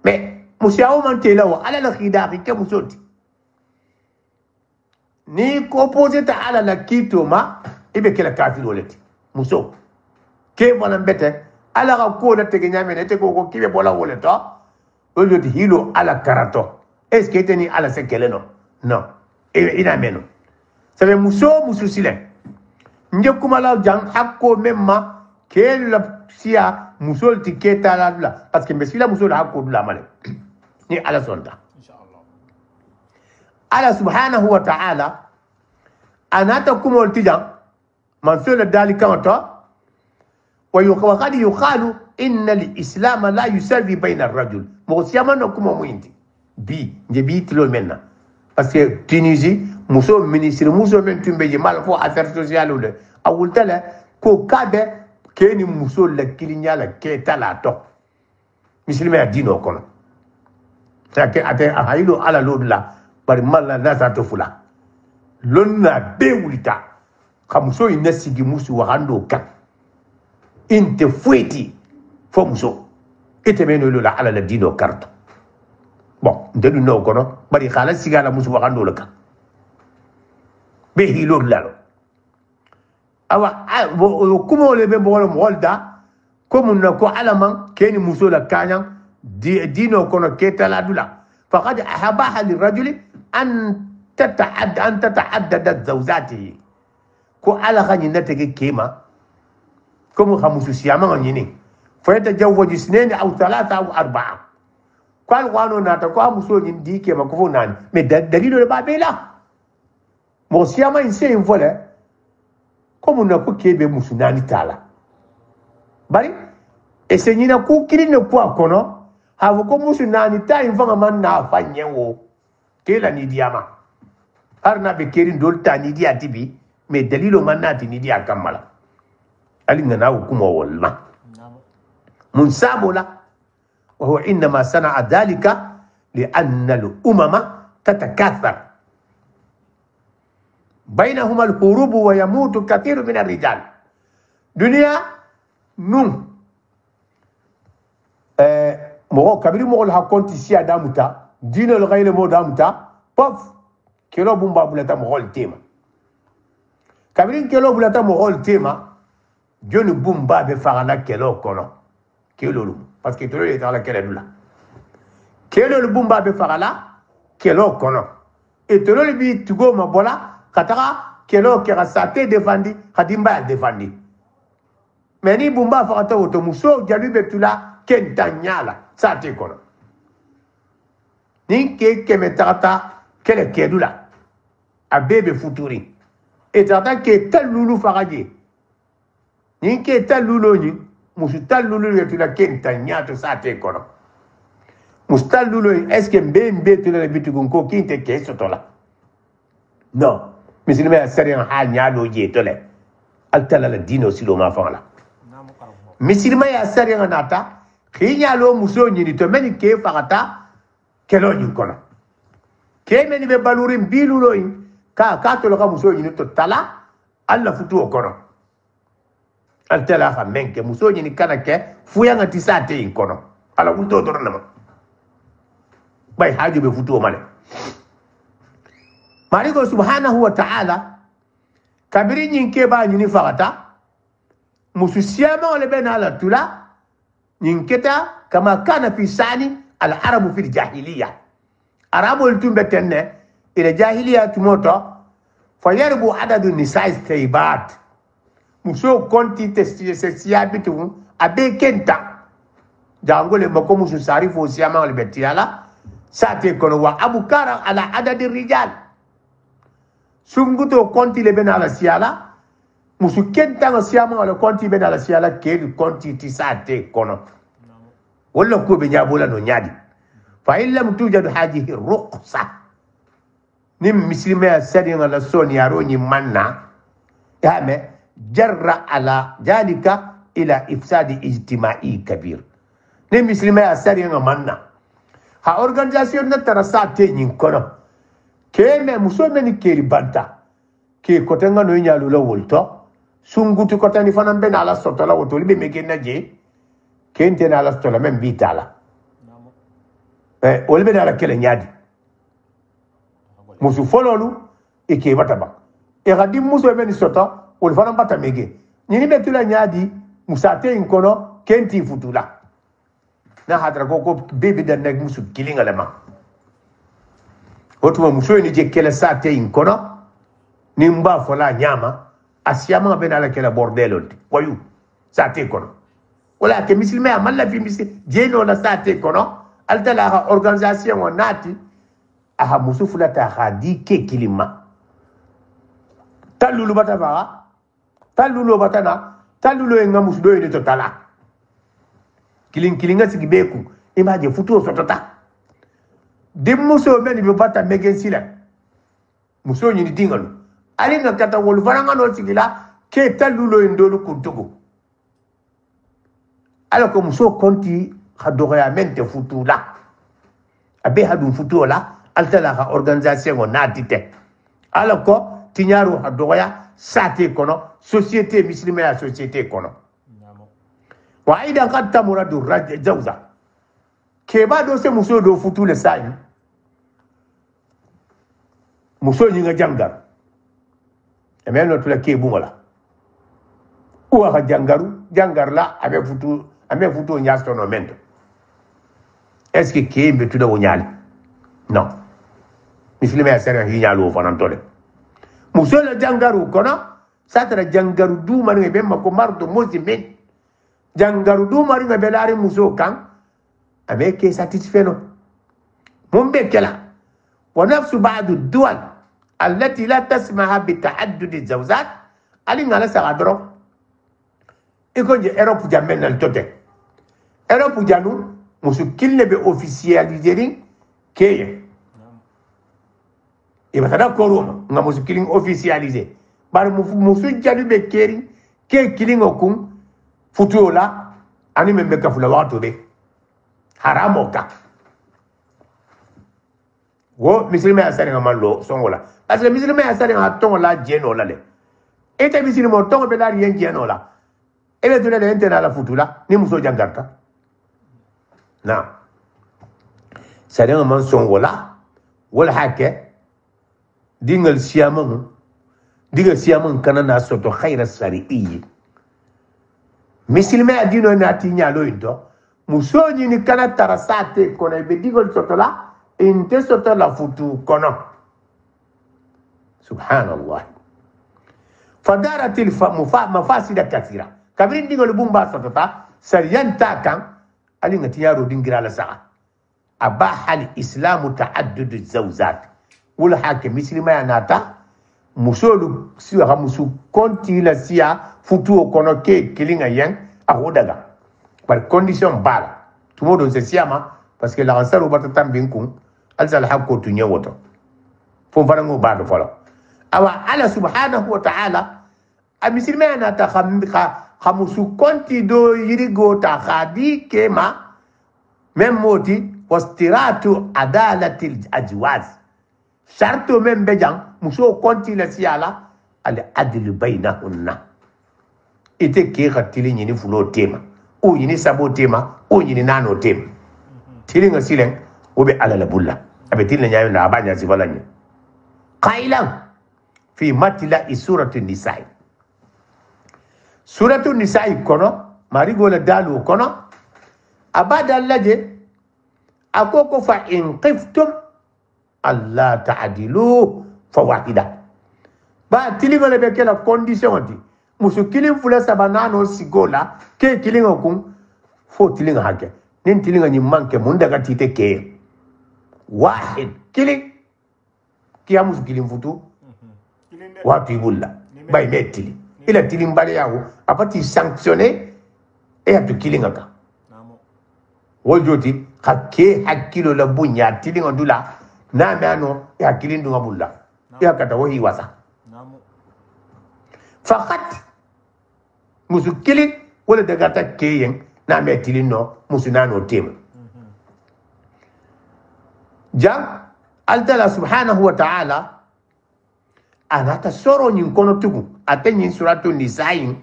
مي موسيا ومن تيلاو على الخداقي كمسوتي ni opposite ala la kitoma ibe kila kafir woleti muso ke bona mbete ala ga ko la tege nyame ne te ko kibe bola woleta o joti hilo ala karato est ce que teni ala se keleno non e ina meno sabe muso sile nje kuma la jang hakko memma ke la sia muso ti keta la parce que mesila muso la hakko la male ni ala sonda Allah subhanahu wa ta'ala anata kuma ultijan man sura dalika wata wa qad yuqalu inna al-islam la yusawi bayna ar-rajul mo siyama no kuma muindi bi nje bi tilo menna parce que Tunisie muso ministre muso men tumbe je mal fo affaires sociales le awultala ko kabe keni muso la kilinya la ketala to muslima dino kono take ate haylo ala lodla bari malla nasa to fula lonna be wulita kamuso ina sigi musu wahando kan inte fueti fo muso ite meno lola ala la dino karto bon ndedu no kono bari khala sigala musu wahando la kan be hilo lalo awa kumo le be bolo molda komu na ko alaman keni muso la kanyan dino kono ketala dula faqad ahabaha lirajuli أن تتعدد زوجاته كو على غني نتيجة كيما كم خمسة سياما غنيني فيتزوج اثنين أو ثلاثة أو أربعة قال وانو ناتا كو مسوين دي كيما كفو نان مي دليل البابيلا مو سياما إنسان فولا كم نكو كيبي مسناني تالا باري إسنينا كو كيرين كو أكونو هاو كو مسناني تا إنفانا من نافا نيو kela ni diama harna be kerin dolta ni dia tibi me dalilo manati ni dia kamala alinga na hukuma walma munsabola wa huwa inma sana'a dhalika li'anna al-umama tatakathar bainahuma al-hurub wa yamutu kathiru min ar-rijal dunia nun mo kabiri mo la konti si adamuta dino le gayle mo damta pof kelo bumba bulata mo hol tema kabrin kelo bulata mo hol tema joni bumba be farana kelo kono kelo lu parce que tolo est dans la kelo là kelo le bumba be farala kelo kono et tolo le bi tugo ma bola katara kelo kera sate defandi hadimba defandi meni bumba farata oto muso jalu betula kentanyala sate kono ni ke metata kele kedula abebe futuri etata ke talulu faraje ni ke talulu ni musu talulu yetula kenta nyato sate kono mustalulu est-ce que mbembe tula bitugo ko kinte ke sotola non misilme ya sari ha nyalo je to le altala la dino silo ma fala misilme ya sari nata ki nyalo muso nyini to meni ke fagata kelo nyin kono ke meni be balurin bilulo ka to lo ka muso nyini to tala alla futu o kono altala ha menke muso nyini kana ke fuya ngati sate in kono ala wulto do nama bay haaju be futu o male mariko subhanahu wa ta'ala kabiri nyin ke ba nyini fagata musu siyama wala bena ala tula nyin keta kama kana fi sani al arabu fil jahiliya arabu tumbe tenne ila jahiliya tumoto fayarbu adadu nisa'i tayyibat muso konti testi siya bitu abe kenta jangole mako musu sarifo siyama wala betiala sate kono wa abukara ala adadi rijal sunguto konti le bena la siala musu kenta nga siyama wala konti bena la siala ke konti tisate kono wala ko be nyabola no nyadi fa illam tujad hadhihi ruqsa nim muslima sadi nga soni yaro ni manna yame jarra ala jalika ila ifsadi ijtimai kabir nim muslima sadi nga manna ha organisation na tarasate nyin kono keme muso meni keri banta ke kotenga no nyalu la wolto sungutu kotani fanan ben ala sotola woto libe meke naje kente na ala sotola men bitala olbe na ala kele nyadi musu fololu e ke bataba e gadi muso meni soto ol fanan bata mege nyini betula nyadi musate inkono kenti futula na hadra ko bebe dan nek musu kilinga lema otuma muso ni je kele sate inkono ni mba fola nyama asiyama ben ala kele bordelo wayu sate kono wala ke misilme amalla fi misil jeno la sate kono altala ha organisation onati aha musu fulata khadi ke kilima talulu bataba talulu batana talulu enga musu do ni totala kilinga sigi beku imaje futu sotota dim muso meni be bata megen sila muso nyini dingalu ali na kata wol faranga no sigila ke talulo indolu kuntugo ala ko muso konti hadoya mente futu la abe hadu futu la altala ha organisation na dite ala ko tinyaru hadoya sate kono société muslime ya société kono wa aidan qad tamuradu zawza ke ba do se muso do futu le sai muso nyinga jangar e men no tula ke bungola uwa ka jangar la abe futu nyasto no mento est-ce que ke mbe tuda wonyali non muslime ya sera hi nyalo fanan tole muso la jangaru kono satara jangaru du man be mako mardo mozimen jangaru du mari be belari muso kan abe ke satisfait no mumbe kala ونفس بعض الدول التي لا تسمح بتعدد الزوجات علي على سغادرو يكون جي اوروب جامن التوتي اوروب جانو مسكين بي اوفيسياليزيرين كي يبقى دا كوروما nga مسكين اوفيسياليزي بار مسو جانو بي كيري كي كيلين اوكون فوتولا اني ممبه كفلا واتو بي حراموكا wo misilme ya sari ngamalo songola parce que misilme ya sari ngatongo la jeno la le ete misilme tongo be la rien jeno la ele tuna le ente na la futula ni muso jangarta na sari ngaman songola wala hake dingal siamon kana na soto khaira sari'i misilme adino na tinyalo into muso ni kana tarasate kona be digol soto la inte soto la futu kono subhanallah fadarat mafasida kathira kabrin digo bumba sotota sariyanta kan ali ngati yaro dingira la sa'a abaha al islam ta'addud az-zawjat wala hakim muslima ya nata musolu siwa musu konti la sia futu kono ke kilinga yen ahodaga par condition bala tumodo se siama parce que la ansaro batata binkun alsal hakko tu nyewoto fo farango bado folo awa ala subhanahu wa ta'ala amisilme na ta khamusu konti do yirigo ta khadi kema memoti wastiratu adalatil ajwaz sharto membejang muso konti la siala al adl bainahunna ite ke khatili ni fulo tema o yini sabo tema o yini nano tema tilinga silen obe ala la bulla abe tilna nyayo na abanya sibalanya qailan fi matla suratu nisaa suratu nisaa kono mari gola dalu kono abada laje akoko fa in qiftum alla ta'dilu fawahida ba tilinga le bekela condition di musu kilin fula sabanano sigola ke kilinga kun fo tilinga hake nin tilinga ni manke mun daga tite ke wahid kilin kiya musu kilin futu watu ibulla bay metili ila tilin bale yawo apati sanctionner e atu kilinga ka wojoti hakke hakkilo la bunya tilinga dula na mano ya kilin dunga bulla ya kata wahi wasa fakat musu kilin wala daga ta keyen na metilin no musu nano tema jam altala subhanahu wa ta'ala anata soro nyin kono tugu atenyin suratu nisaa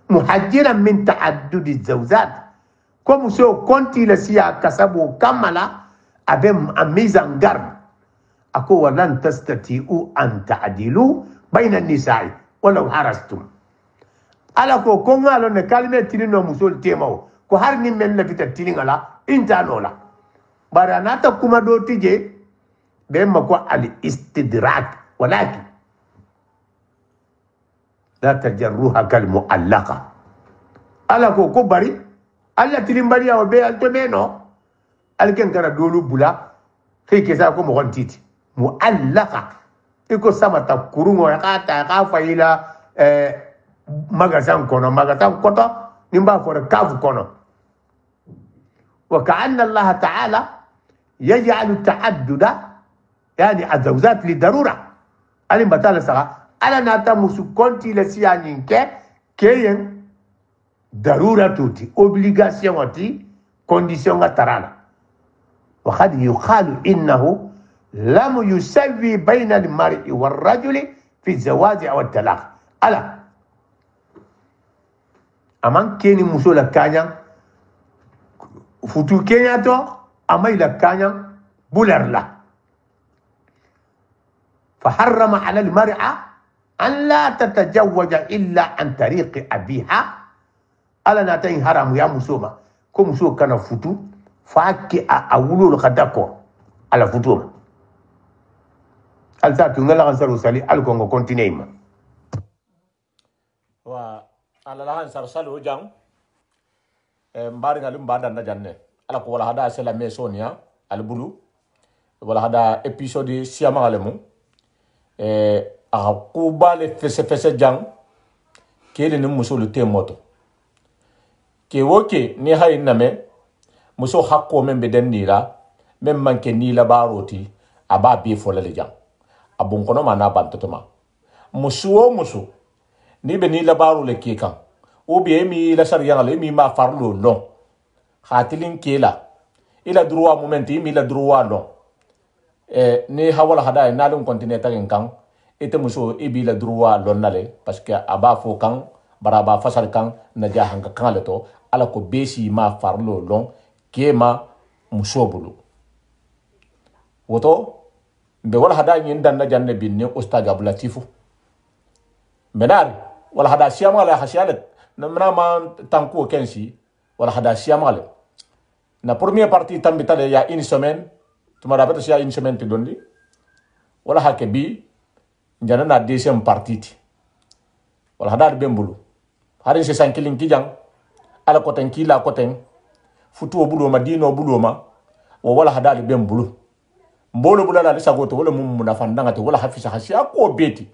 muhajjiran min ta'addudi zawzat ko muso konti la siya kasabu kamala abem amizan garb ako walan tastati'u an ta'dilu bayna an-nisaa walau harastum ala ko ngalo ne kalme tilino musol temao ko har ni men la fita tilingala intanola baranata kuma do tije be mako al istidrak walakin la tajarruha kal muallaqa ala ko bari alla tilimbari ya be al temeno al ken kara dolu bula fe ke sa ko mo gontiti muallaqa iko sama ta kurungo ya kata ka faila magasan kono magatan koto nimba for kafu kono wa ka'anna Allah ta'ala yaj'alu ta'adduda yani azawzat li darura ali batala saka ala nata musu konti le siyanin keyen darura tuti obligation ati condition tarala wa qad yuqalu innahu lam yusawwi bayna al-mar'i war-rajuli fi az-zawaj aw at-talaq ala aman keni muso la kanya futu kenya to amay la kanya bular la فحرم على المرأة أن لا تتزوج إلا عن طريق أبيها ألا ناتين حرام يا مسوما كم مسو كان فتو فاكي أولو الخدكو على فتوما ألساتو نلا غنسرو سالي ألكونغو كونتينيما ala la han sarsalo jang mbari ngalum badanda janne ala ko wala hada sela mesonia al bulu wala hada episode siama galemu a ko bale fese jang kele ni musulu te moto ke woke ni hay name muso hakko men be den nila men manke nila baroti aba bi fola le jang abun kono mana bantotoma musu ni be ni labaru le kikan o be mi la sariya le mi ma farlo non khatilin kila ila droit momenti mi la droit non ni hawala hada na lon continue tagen kan ite muso ibi la droit lon nale parce que aba fo kan baraba fasar kan na jahan kan le to ala ko besi ma farlo lon kema muso bulu woto be wala hada nyin dan na janne binne ustad abulatifu menari wala hada siyama la hasialet na ma tanku kensi wala hada siyama la na première partie tambita il y a une semaine tu me rappelles il y a une semaine te dondi wala hakebi njana na deuxième partie wala hada bembulu harin se sankilin kijang ala koten kila koten futu bulo ma dino bulo ma wala hada bembulu mbolo bulala lisagoto wala mum munafandanga te wala hafisa hasia ko beti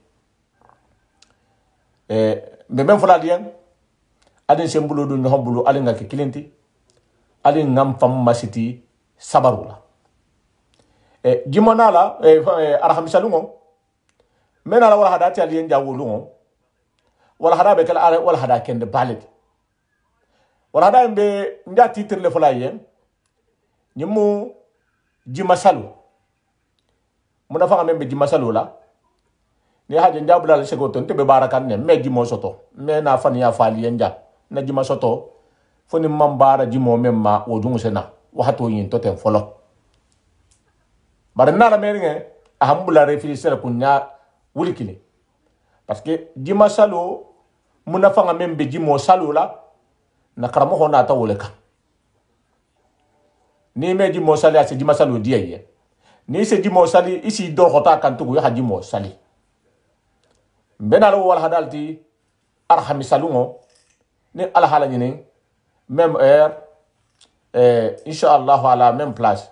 be men fula diyan adin sembulo do no hambulo alinga ke kilinti alin ngam fam masiti sabarula gimonala arham salungo mena la wala hada ti aliyen jawulu wala hada be kala are wala hada kende balid wala hada be nda titre le fala yen nyimu jimasalu muna fa membe jimasalu la ni haje njabula la segoto nte be barakan ne me jimo soto me na fani ya fali yenja na jima soto foni mambara jimo memma o dungu sena wa hato yin to ten folo barna la meringe ahambula réfléchir kunya wulikini parce que jima salo muna fanga membe jimo salo la na karamo hona ta woleka ni me jimo sali ase jima salo diye ni se jimo sali isi do hota kan tugu ya jimo sali benalo wal hadalti arhami salungo ni ala hala nyini même heure inshallah ala même place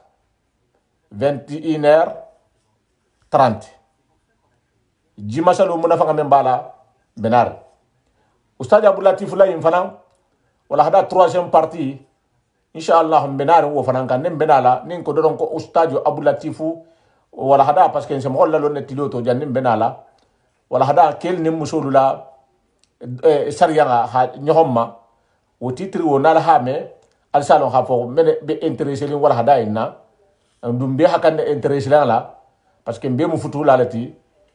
21h30 jima salo muna fanga membala benar ustad abdou latif la infana wala hada 3e partie inshallah benar wo fana kan nem benala nin ko don ko ustad abdou latif wala hada parce que c'est mo la lon tiloto jannim benala wala hada kel nim musulula sariya ha nyohomma o titre wo nala ha me al salon ha fo men be intéressé lin wala hada inna ndum be hakande intéressé la parce que mbe mu futu lalati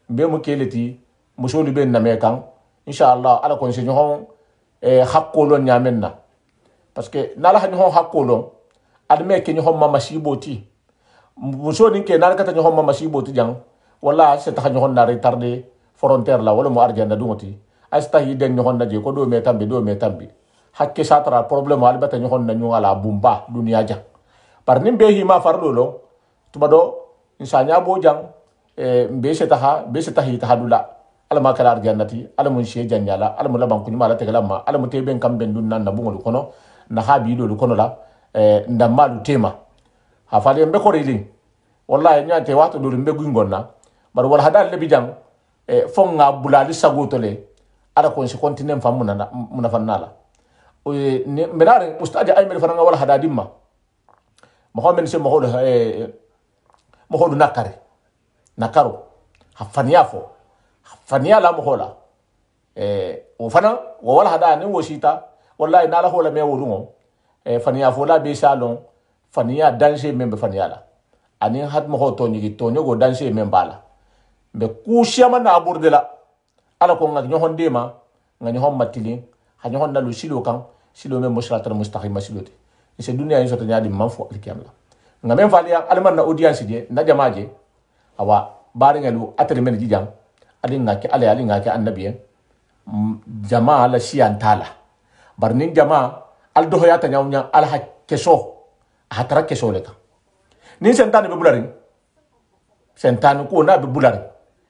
mbe mu keleti musulu ben na mekan inshallah ala kon se nyohon hakkolo nyamenna parce que nala ha nyohon hakkolo adme ke nyohon mama siboti musoni ke nala kata nyohon mama siboti jang wala se ta nyohon na retardé frontière la wala mo arjanda dungoti asta yi den nyohon na je ko do metambe hakke satra problème albata nyohon na nyala bumba dunia ja par nimbe hima farlolo tubado insanya bo jang be se ta hita hadula ala makala arjannati ala mun she janyala ala mun laban kunyuma ala tegalama ala mun teben kam ben dunnan na bungol kono na habi do kono la ndamalu tema ha fale mbe ko rili wallahi nyante wato do mbe gungonna bar wal hadal le bijang fonga bulali sagotole ala ko se continent famuna muna fannala ne menare ustadi ay mel fananga wala hadadimma mohammed se mohodu nakaro hafania fo hafania la mohola o fana wo wala hada ni wosita wallahi nala hola me wodungo fania fo la be salon fania danger membe fania la ani hat mo to nyigi to nyogo danger membala be kushama na aburdela ala ko ngak nyohon dema ngani hom matilin ha nyohon dalu silo kan silo me musratul mustaqim siloti se dunia yiso to nyaadi manfo alkiyamla ngamen fali alman na audience je na jamaaje awa bari ngalu atri men jijam adin ngaki ali ngaki annabiyen jamaa la siantala barnin jamaa al do hoyata nyawnya al hakkeso hatara keso leka ni sentane be bulari sentane ko na be bulari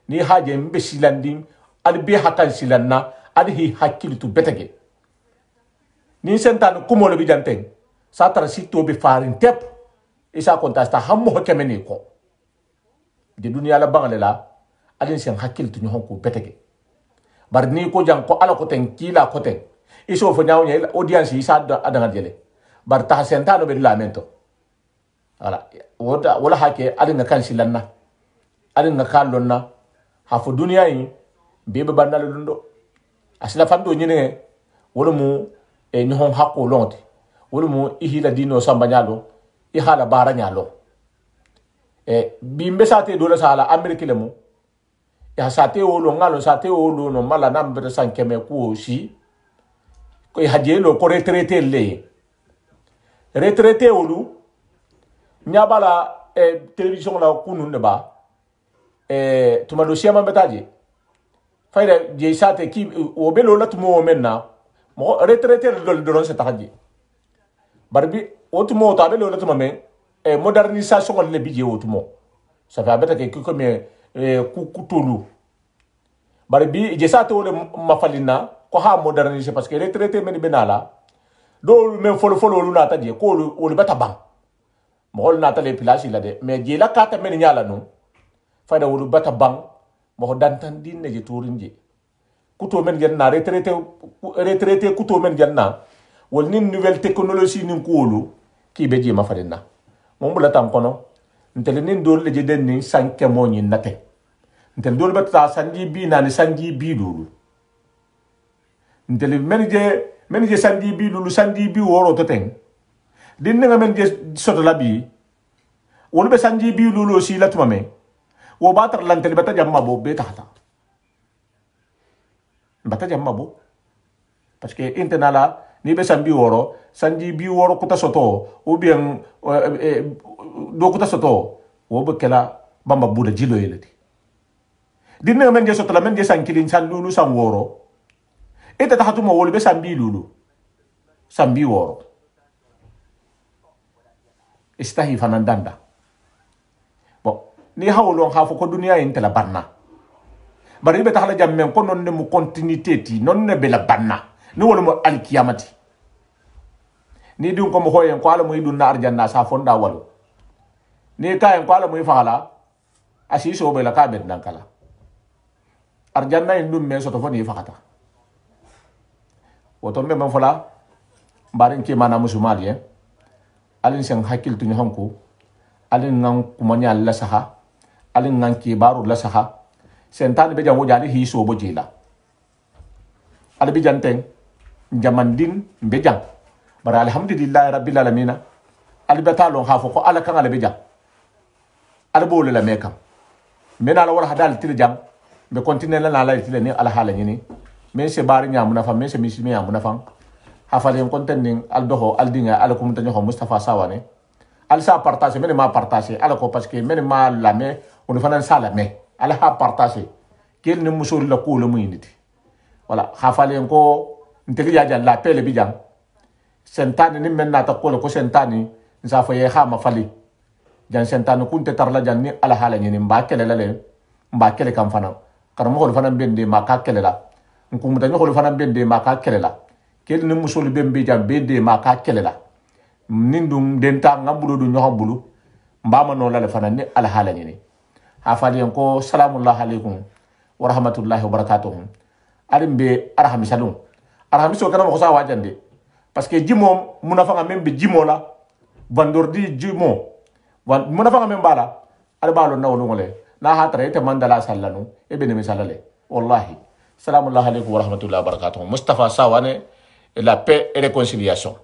ni haje mbe silandi al be hakan silanna al hi hakilitu betege ni sentane ko mo le bijanteng satara sito be farin tep isa kontasta hammo hokemeni ko de dunia la bangale la alin sen hakilitu nyon ko betege bar ni ko jang ko ala ko ten kila ko ten iso fo nyaaw nyel audience isa adanga jele bar ta sentano be lamento wala wala hake alin na kan silanna alin na kallonna ha fo dunia yi bebe bandal lundo asila fando nyine wala mu nyon hakko lonte wala mu ihila dino sambanyalo ihala bara nyalo bimbe sate do la sala amerika lemu ya sate wolo ngalo sate wolo no mala nambe sankeme ku si ko hajelo ko retraité wolu nyabala télévision la kunu ne ba tuma do siama betaje fayda je sate ki o belo la tumo menna mo retraité do se taxaji barbi otumo ta belo la tuma men modernisation le bidje otumo ça fait abeta ke ko me kutulu barbi je sate wole mafalina ko ha moderniser parce que retraité men benala do men folo lu nata je ko lu beta bang mo nata le place la de mais je la kata men nyala no fayda wolu beta bang mo dantan din ne je tourinje kuto men genna retraité kuto men genna wol ni nouvelle technologie ni ko wolu ki be je mafalina mo mbula tam kono ntele nin dor le je den ni sanke mo nyi nate ntel dol betta sanji bi na ni sanji bi lulu ntel menje sanji bi lulu sanji bi woro to ten din nga menje soto labi wol be sanji bi lulu si latuma me wo batar lantel betta jamma bo be tahta betta jamma bo parce que intenala ni be sanji bi woro kuta soto ou bien do kuta soto wo be kala bamba buda jilo yelati dinne men je soto la men je sankilin san lulu san woro ita tahatu mo wol be sambi lulu sambi woro istahi fanandanda bo ni hawlo ha fo ko dunia intela banna bari be tahala jammen ko non ne mu continuité ti non ne be la banna ni wol mo alkiyamati ni dun ko mo hoyen ko ala mo idun na arjanna sa fonda walu ni kayen ko ala mo ifala asi so be la ka bet nan kala arjanna indum me soto foni fakata woto me man fola barin ke mana musulmani alin sen hakil tu hanko alin nan kuma nya la saha alin nan ke baru la saha sentan be jango jadi hi so bo jila al bi janten jamandin be jang bara alhamdulillah rabbil alamin al batalon hafo ko ala kan al be jang al bo le la mekam mena la wala hadal tirjam be continue la la tile ni ala hala ni men se bari nyamu na fam men se misimi nyamu na fam hafale konten ning al doho al dinga ala ko mutanyo ko Mustafa Sawane al sa partager men ma partager ala ko parce que men ma la me on fanan sala me ala ha partager kel ni musul la ko le muyiniti wala hafale ko ntegi ya la pele bijang sentani ni men na ta ko sentani nsa fo ye ha ma fali jan sentani kunte tarla jan ni ala hala ni mba kele kam fana karamo ko fana bende ma ka kele la nkum mutanyo ko fana bende ma ka kele la kel ni musul bembe jam bende ma ka kele la nindum denta ngambulo du nyoha bulu mbama no la fana ni ala hala ni ha fali ko salamullahi alaikum wa rahmatullahi wa barakatuh arimbe arhamisalum arhamiso kana ko sa wajande parce que jimo munafa membe jimo la vendredi jimo munafa membe bala albalo nawlo ngole na ha traite mandala sallanu e bene misalale wallahi salamullahi alaikum wa rahmatullahi wa barakatuh Mustafa Sawane la paix et réconciliation.